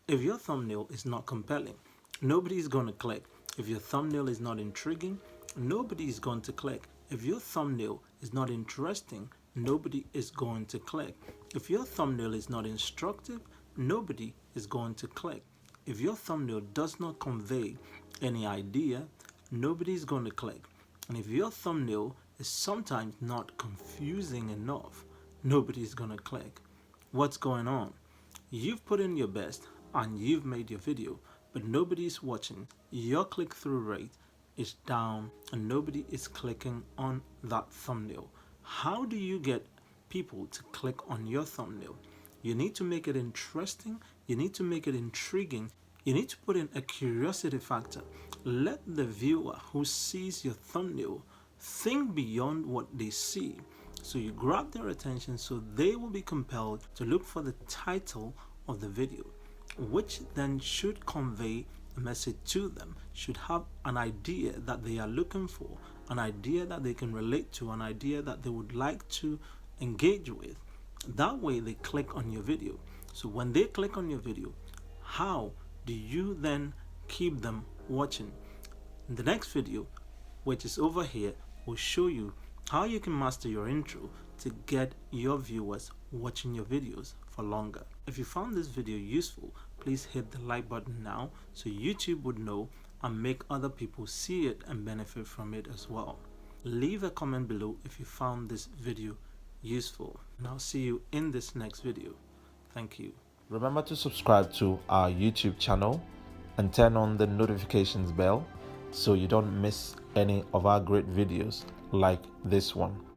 If your thumbnail is not compelling, nobody is going to click. If your thumbnail is not intriguing, nobody is going to click. If your thumbnail is not interesting, nobody is going to click. If your thumbnail is not instructive, nobody is going to click. If your thumbnail does not convey any idea, nobody is going to click. And if your thumbnail is sometimes not confusing enough, nobody is going to click. What's going on? You've put in your best and you've made your video, but nobody is watching. Your click-through rate is down and nobody is clicking on that thumbnail. How do you get people to click on your thumbnail? You need to make it interesting. You need to make it intriguing. You need to put in a curiosity factor. Let the viewer who sees your thumbnail think beyond what they see. So you grab their attention so they will be compelled to look for the title of the video, which then should convey a message to them, should have an idea that they are looking for, an idea that they can relate to, an idea that they would like to engage with. That way they click on your video. So when they click on your video, how do you then keep them watching? In the next video, which is over here, will show you how you can master your intro to get your viewers watching your videos for longer. If you found this video useful, please hit the like button now so YouTube would know and make other people see it and benefit from it as well. Leave a comment below if you found this video useful, and I'll see you in this next video. Thank you. Remember to subscribe to our YouTube channel and turn on the notifications bell so you don't miss any of our great videos like this one.